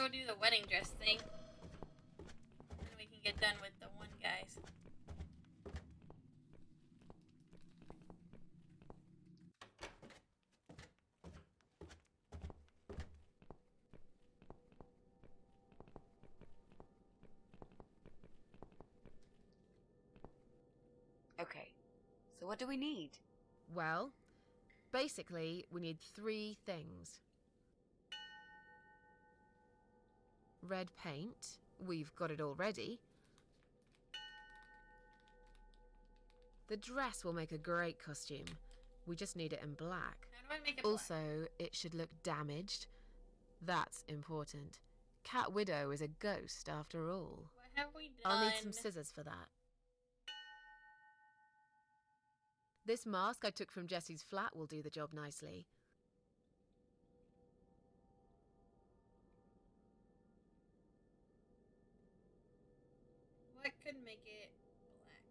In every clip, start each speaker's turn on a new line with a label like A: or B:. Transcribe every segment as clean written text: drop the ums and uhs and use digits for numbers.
A: go do the wedding dress thing. And we can get done with the one guys.
B: Okay, so what do we need?
C: Well, basically, we need 3 things. Red paint. We've got it already. The dress will make a great costume. We just need it in black.
A: How do I make it black?
C: Also, it should look damaged. That's important. Cat Widow is a ghost after all.
A: What have we done?
C: I'll need some scissors for that. This mask I took from Jessie's flat will do the job nicely.
A: What could make it black?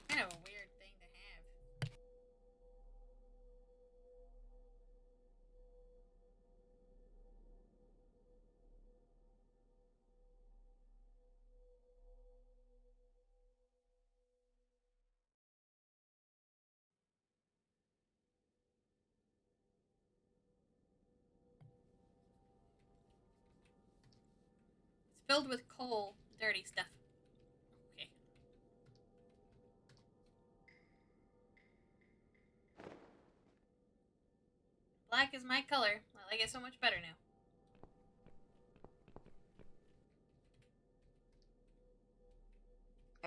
A: Kind of a weird thing to have. It's filled with coal, dirty stuff. Okay. Black is my color. I like it so much better now.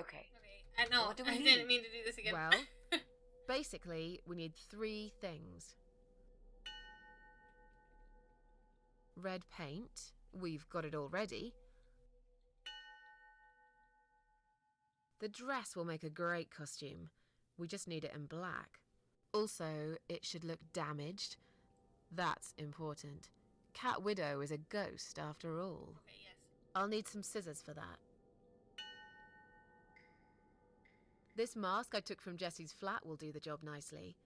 B: Okay.
A: I know.
B: What do we
A: I
B: need?
A: didn't mean to do this again.
C: Well, basically, we need 3 things. Red paint. We've got it already. The dress will make a great costume. We just need it in black. Also, it should look damaged. That's important. Cat Widow is a ghost after all.
A: Okay, yes.
C: I'll need some scissors for that. This mask I took from Jessie's flat will do the job nicely.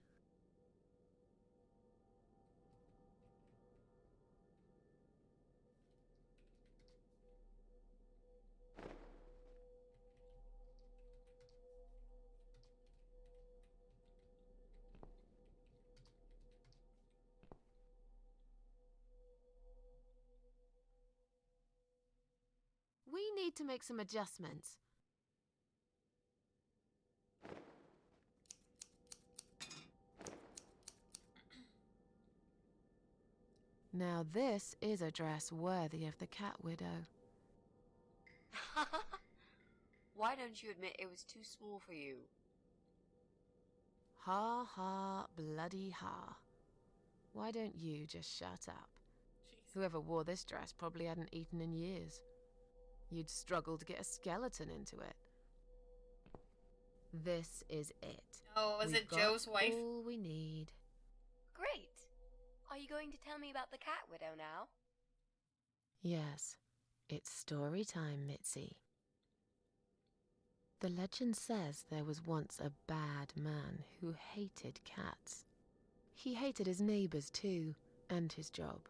C: We need to make some adjustments. Now this is a dress worthy of the Cat Widow.
B: Why don't you admit it was too small for you?
C: Ha ha, bloody ha. Why don't you just shut up?
A: Jeez.
C: Whoever wore this dress probably hadn't eaten in years. You'd struggle to get a skeleton into it. This is it.
A: Oh, was
C: We've
A: it
C: got
A: Joe's wife?
C: all we need.
D: Great. Are you going to tell me about the Cat Widow now?
C: Yes, it's story time, Mitzi. The legend says there was once a bad man who hated cats. He hated his neighbors too, and his job.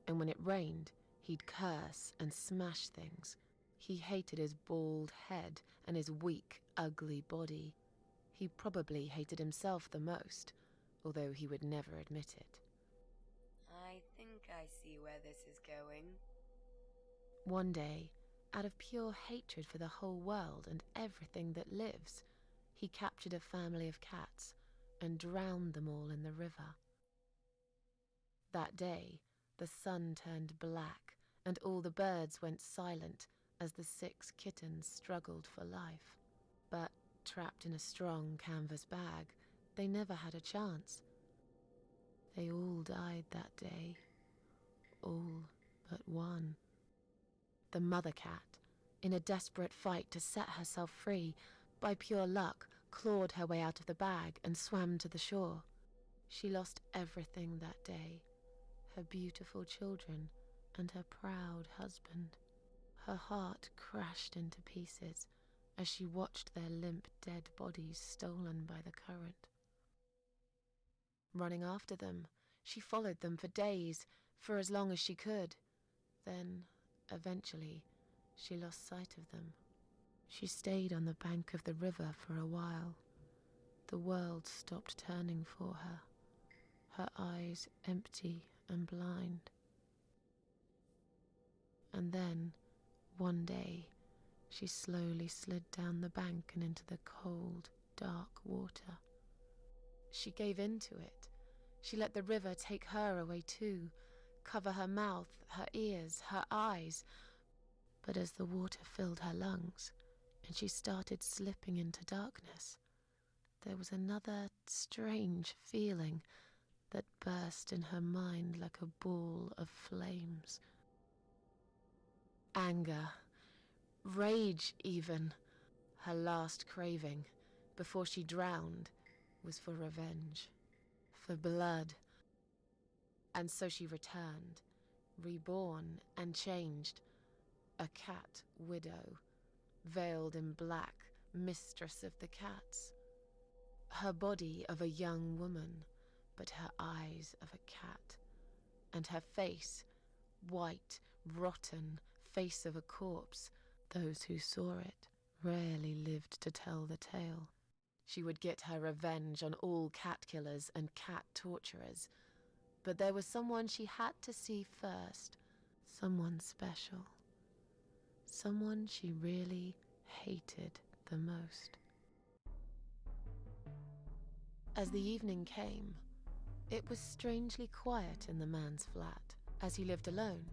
C: And when it rained, he'd curse and smash things. He hated his bald head and his weak, ugly body. He probably hated himself the most, although he would never admit it.
D: I think I see where this is going.
C: One day, Out of pure hatred for the whole world and everything that lives, he captured a family of cats and drowned them all in the river. That day, the sun turned black and all the birds went silent as the 6 kittens struggled for life. But trapped in a strong canvas bag, they never had a chance. They all died that day. All but one. The mother cat, in a desperate fight to set herself free, by pure luck, clawed her way out of the bag and swam to the shore. She lost everything that day, her beautiful children and her proud husband. Her heart crashed into pieces as she watched their limp, dead bodies stolen by the current. Running after them, she followed them for days, for as long as she could. Then, eventually, she lost sight of them. She stayed on the bank of the river for a while. The world stopped turning for her, her eyes empty and blind. And then, one day, she slowly slid down the bank and into the cold, dark water. She gave in to it. She let the river take her away too, cover her mouth, her ears, her eyes. But as the water filled her lungs and she started slipping into darkness, there was another strange feeling that burst in her mind like a ball of flames. Anger, rage even. Her last craving, before she drowned, was for revenge, for blood. And so she returned, reborn and changed, a cat widow, veiled in black, mistress of the cats. Her body of a young woman, but her eyes of a cat, and her face, white, rotten, face of a corpse. Those who saw it rarely lived to tell the tale. She would get her revenge on all cat killers and cat torturers. But there was someone she had to see first, someone special, someone she really hated the most. As the evening came, it was strangely quiet in the man's flat. As he lived alone,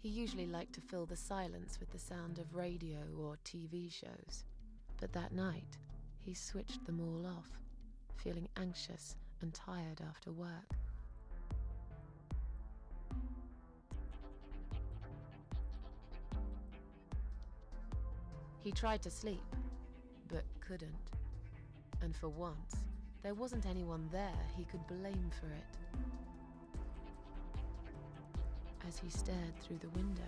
C: he usually liked to fill the silence with the sound of radio or TV shows. But that night, he switched them all off, feeling anxious and tired after work. He tried to sleep, but couldn't. And for once, there wasn't anyone there he could blame for it. As he stared through the window,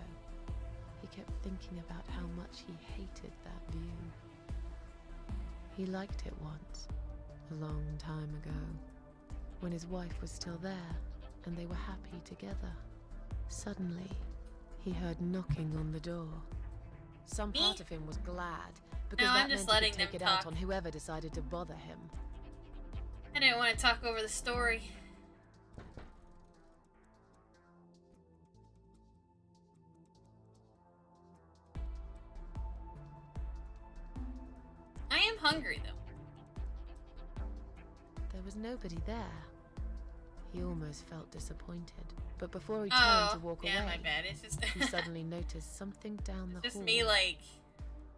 C: he kept thinking about how much he hated that view. He liked it once, a long time ago, when his wife was still there and they were happy together. Suddenly, he heard knocking on the door. Some part of him was glad, because
A: No,
C: that
A: I'm just
C: meant he
A: letting
C: could take
A: them
C: it out
A: talk.
C: on whoever decided to bother him.
A: I didn't want to talk over the story. I am hungry though.
C: There was nobody there. He almost felt disappointed, but before he turned to walk
A: yeah,
C: away,
A: my bad. It's just
C: he suddenly noticed something down the
A: just
C: hall.
A: me like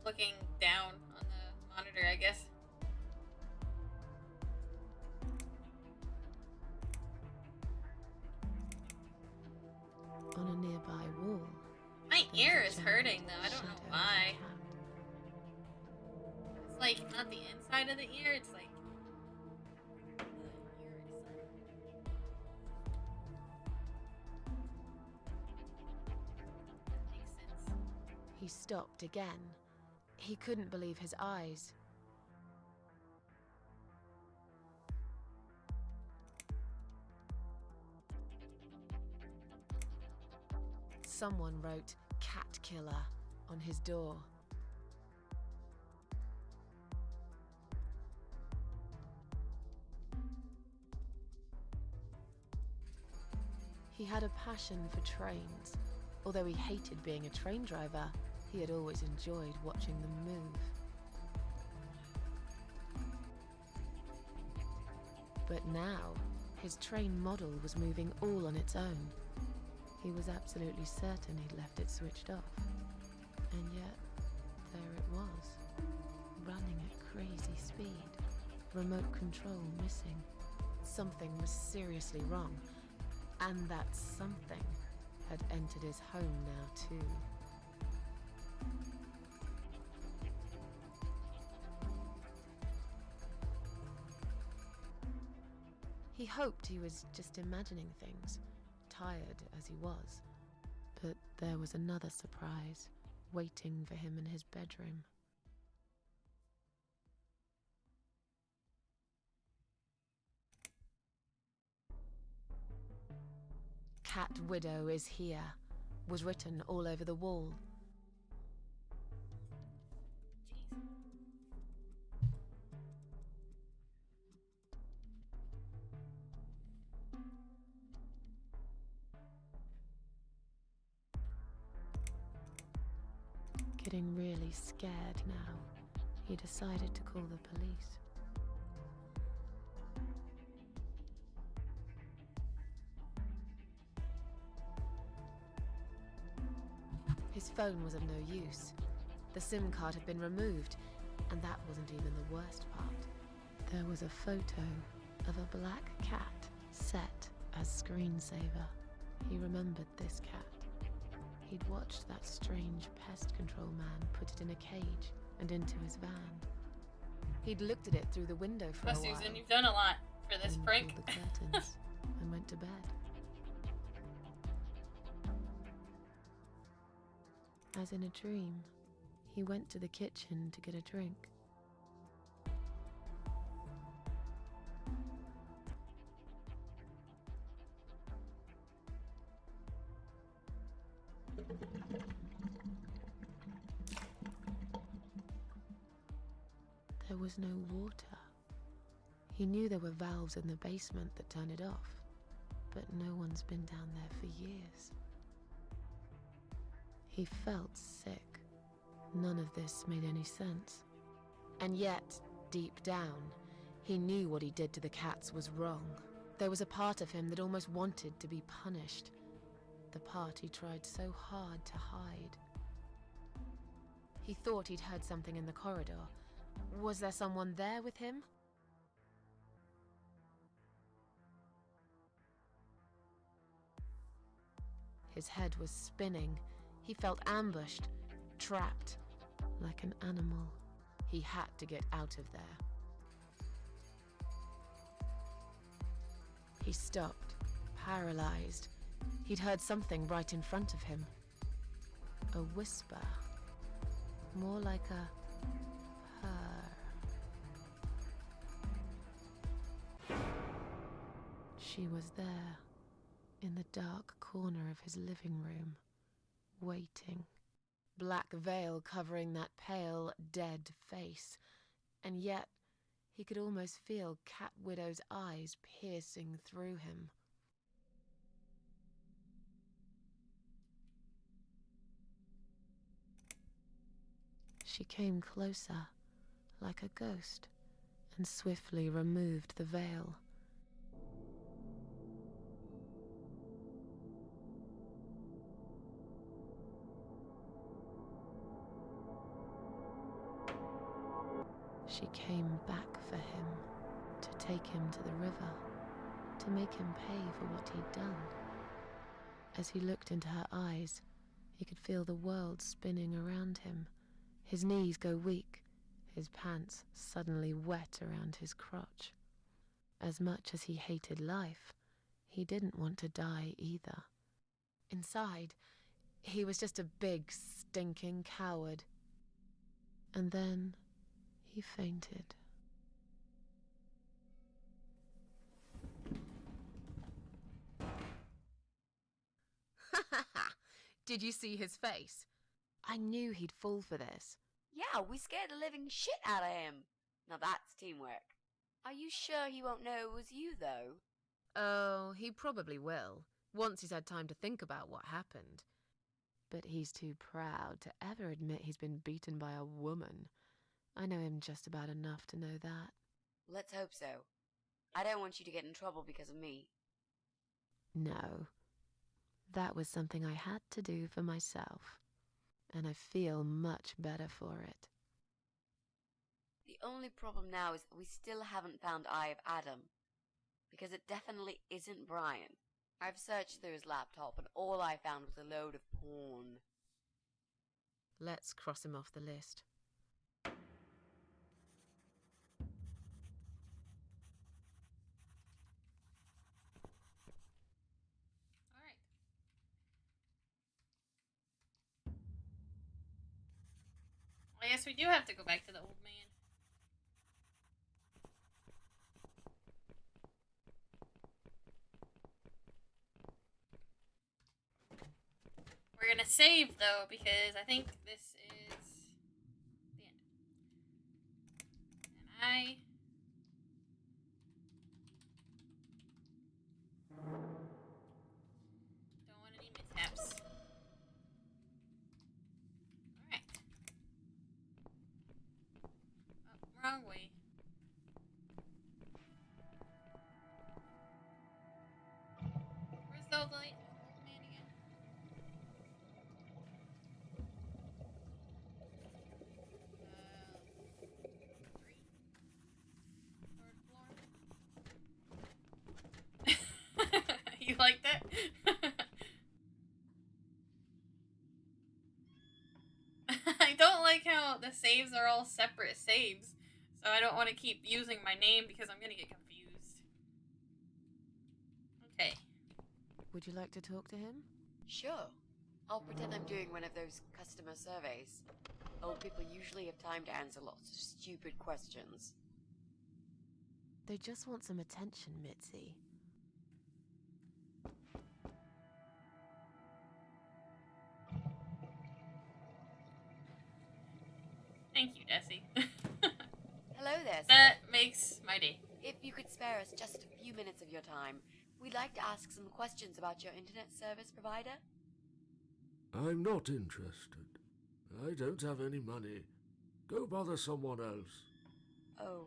A: looking down on the monitor, I guess.
C: On a nearby wall.
A: My
C: there was
A: ear
C: a
A: is
C: giant
A: hurting though. I don't
C: shadow
A: know
C: of a
A: why.
C: cat.
A: It's like not the inside of the ear. It's like the ear itself. That makes sense.
C: He stopped again. He couldn't believe his eyes. Someone wrote "Cat Killer" on his door. He had a passion for trains. Although he hated being a train driver, He had always enjoyed watching them move. But now, his train model was moving all on its own. He was absolutely certain he'd left it switched off. And yet, there it was, running at crazy speed, remote control missing. Something was seriously wrong, and that something had entered his home now too. He hoped he was just imagining things, tired as he was. But there was another surprise waiting for him in his bedroom. "Cat Widow is here," was written all over the wall.
A: Jeez.
C: Getting really scared now, he decided to call the police. His phone was of no use. The SIM card had been removed, and that wasn't even the worst part. There was a photo of a black cat set as screensaver. He remembered this cat. He'd watched that strange pest control man put it in a cage and into his van. He'd looked at it through the window for
A: Well,
C: a while.
A: Susan, you've done a lot for this
C: then
A: prank.
C: pulled the curtains and went to bed. As in a dream, he went to the kitchen to get a drink. There was no water. He knew there were valves in the basement that turned it off, but no one's been down there for years. He felt sick. None of this made any sense. And yet, deep down, he knew what he did to the cats was wrong. There was a part of him that almost wanted to be punished. The part he tried so hard to hide. He thought he'd heard something in the corridor. Was there someone there with him? His head was spinning. He felt ambushed, trapped, like an animal. He had to get out of there. He stopped, paralyzed. He'd heard something right in front of him. A whisper. More like a purr. She was there, in the dark corner of his living room, waiting. Black veil covering that pale, dead face. And yet, he could almost feel Cat Widow's eyes piercing through him. She came closer, like a ghost, and swiftly removed the veil. She came back for him, to take him to the river, to make him pay for what he'd done. As he looked into her eyes, he could feel the world spinning around him, his knees go weak, his pants suddenly wet around his crotch. As much as he hated life, he didn't want to die either. Inside, he was just a big, stinking coward. And then he fainted. Did you see his face? I knew he'd fall for this.
B: Yeah, we scared the living shit out of him. Now that's teamwork. Are you sure he won't know it was you, though?
C: Oh, he probably will, once he's had time to think about what happened. but he's too proud to ever admit he's been beaten by a woman. I know him just about enough to know that.
B: Let's hope so. I don't want you to get in trouble because of me.
C: No. That was something I had to do for myself, and I feel much better for it.
B: The only problem now is that we still haven't found Eye of Adam. Because it definitely isn't Brian. I've searched through his laptop and all I found was a load of porn.
C: Let's cross him off the list.
A: Alright. I guess we do have to go back to the old man. We're gonna save though, because I think this is the end. And I don't want any mishaps. Alright. Oh, wrong way. Where's the old man again? 3? Third floor? You like that? I don't like how the saves are all separate saves, so I don't want to keep using my name because I'm gonna get confused. Okay.
C: Would you like to talk to him?
B: Sure. I'll pretend I'm doing one of those customer surveys. Old people usually have time to answer lots of stupid questions.
C: They just want some attention, Mitzi.
A: Thank you, Desi.
B: Hello there, sir.
A: That makes my day.
B: If you could spare us just a few minutes of your time, we'd like to ask some questions about your internet service provider.
E: I'm not interested. I don't have any money. Go bother someone else.
B: Oh.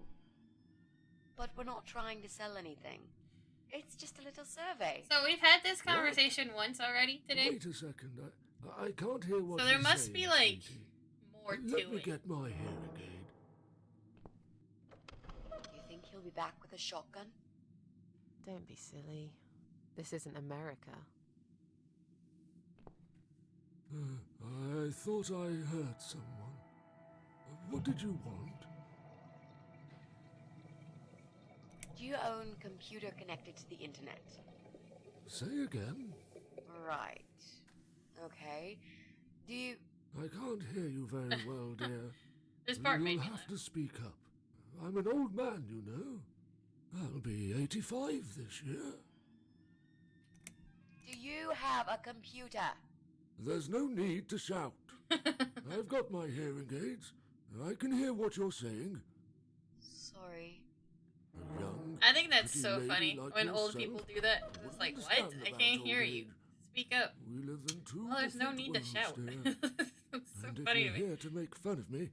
B: But we're not trying to sell anything. It's just a little survey.
A: So we've had this conversation once already today.
E: Wait a second. I can't hear what
A: So there
E: you're
A: must
E: saying,
A: be like
E: sweetie.
A: more to
E: Let me
A: it.
E: get my hearing aid.
B: You think he'll be back with a shotgun?
C: Don't be silly. This isn't America.
E: I thought I heard someone. What did you want?
B: Do you own computer connected to the internet?
E: Say again?
B: Right. Okay. Do you...
E: I can't hear you very well, dear.
A: This part made
E: You'll
A: me
E: have
A: laugh.
E: to speak up. I'm an old man, you know. I'll be 85 this year.
B: Do you have a computer?
E: There's no need to shout. I've got my hearing aids. I can hear what you're saying.
B: Sorry.
E: A young,
A: I think that's
E: pretty
A: so
E: lady
A: funny
E: like
A: when old
E: yourself
A: people do that. It's
E: wouldn't
A: like, what?
E: understand
A: I
E: about
A: can't
E: old
A: hear you.
E: age.
A: Speak up.
E: We live in two
A: Well, there's no
E: different
A: need to
E: worlds,
A: shout.
E: dear.
A: It's so
E: And if
A: funny
E: you're
A: to me.
E: here to make fun of me,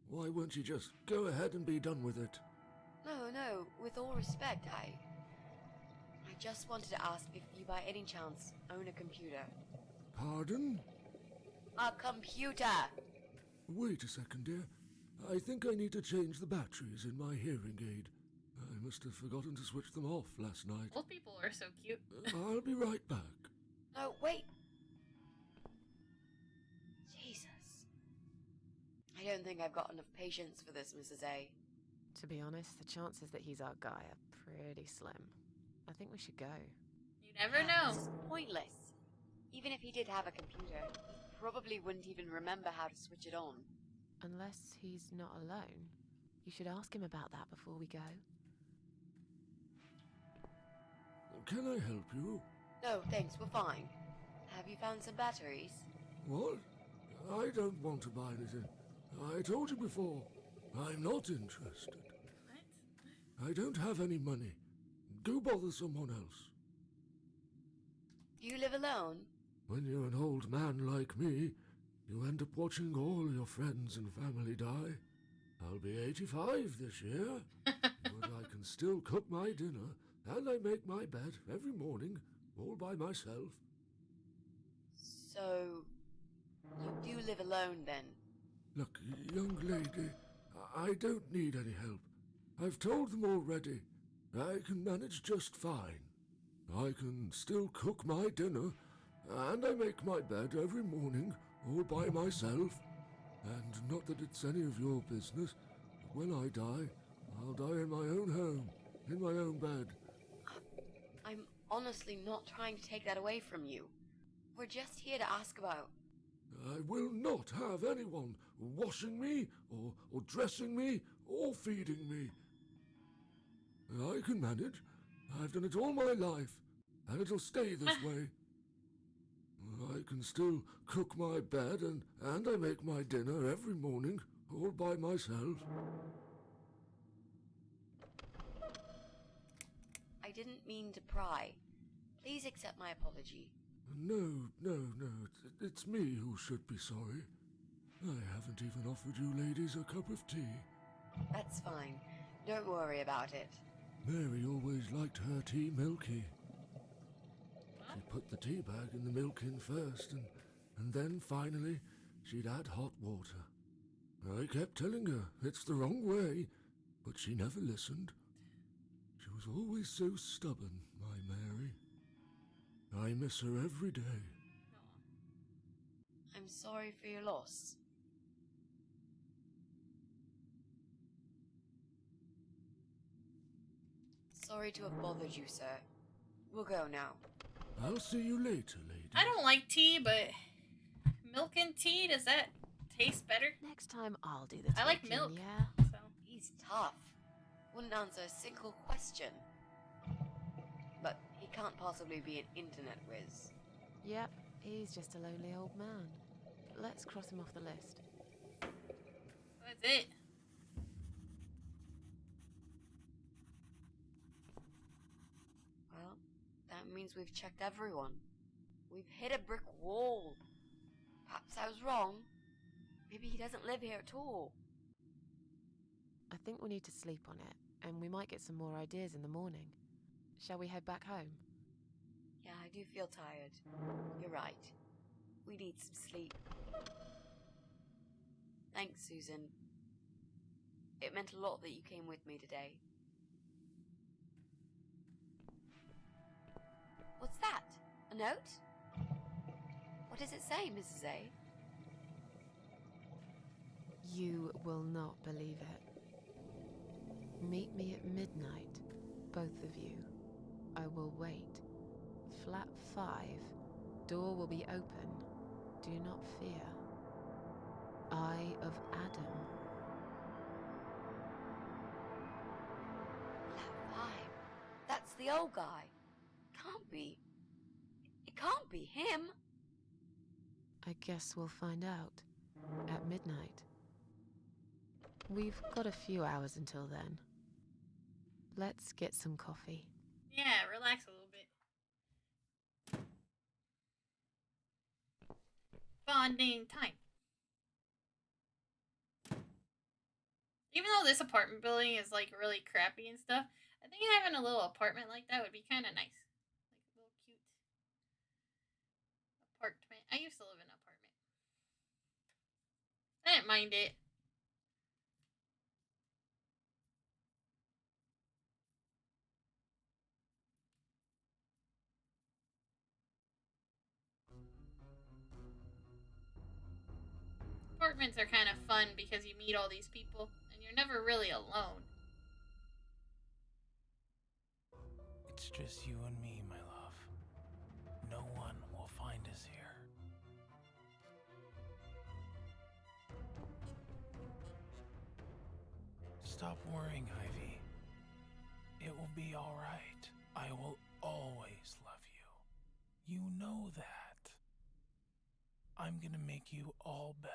E: why won't you just go ahead and be done with it?
B: No, with all respect, I just wanted to ask if you by any chance own a computer.
E: Pardon?
B: A computer!
E: Wait a second, dear. I think I need to change the batteries in my hearing aid. I must have forgotten to switch them off last night.
A: Old people are so cute.
E: I'll be right back.
B: No, wait! Jesus. I don't think I've got enough patience for this, Mrs. A.
C: To be honest, the chances that he's our guy are pretty slim. I think we should go.
A: You never know.
B: This is pointless. Even if he did have a computer, he probably wouldn't even remember how to switch it on.
C: Unless he's not alone. You should ask him about that before we go.
E: Can I help you?
B: No, thanks, we're fine. Have you found some batteries?
E: What? I don't want to buy anything. I told you before. I'm not interested.
A: What?
E: I don't have any money. Go bother someone else.
B: Do you live alone?
E: When you're an old man like me, you end up watching all your friends and family die. I'll be 85 this year, but I can still cook my dinner and I make my bed every morning all by myself.
B: So, you do live alone then?
E: Look, young lady, I don't need any help. I've told them already. I can manage just fine. I can still cook my dinner, and I make my bed every morning all by myself. And not that it's any of your business, but when I die, I'll die in my own home, in my own bed.
B: I'm honestly not trying to take that away from you. We're just here to ask about...
E: I will not have anyone washing me, or dressing me, or feeding me. I can manage. I've done it all my life, and it'll stay this way. I can still cook my bed, and I make my dinner every morning, all by myself.
B: I didn't mean to pry. Please accept my apology.
E: No, it's me who should be sorry. I haven't even offered you ladies a cup of tea.
B: That's fine. Don't worry about it.
E: Mary always liked her tea milky. She put the tea bag in the milk in first, and then finally she'd add hot water. I kept telling her it's the wrong way, but she never listened. She was always so stubborn, my Mary. I miss her every day.
B: I'm sorry for your loss. Sorry to have bothered you, sir. We'll go now.
E: I'll see you later, lady.
A: I don't like tea, but milk and tea, does that taste better?
C: Next time I'll do the talking,
A: I like milk.
C: yeah?
A: So
B: He's tough. Wouldn't answer a single question. But he can't possibly be an internet whiz.
C: Yep, he's just a lonely old man. Let's cross him off the list.
A: that's it.
B: Well, that means we've checked everyone. We've hit a brick wall. Perhaps I was wrong. Maybe he doesn't live here at all.
C: I think we need to sleep on it, and we might get some more ideas in the morning. Shall we head back home?
B: Yeah, I do feel tired. You're right. We need some sleep. Thanks, Susan. It meant a lot that you came with me today. What's that? A note? What does it say, Mrs. A?
C: You will not believe it. Meet me at midnight, both of you. I will wait. Flat 5. Door will be open. Do not fear. Eye of Adam.
B: Flat 5. That's the old guy. Can't be. It can't be him.
C: I guess we'll find out. At midnight. We've got a few hours until then. Let's get some coffee.
A: Yeah, relax a little bit. Bonding time. Even though this apartment building is like really crappy and stuff, I think having a little apartment like that would be kind of nice. Like a little cute apartment. I used to live in an apartment. I didn't mind it. Apartments are kind of fun because you meet all these people and you're never really alone.
F: It's just you and me, my love. No one will find us here. Stop worrying, Ivy. It will be all right. I will always love you. You know that. I'm gonna make you all better.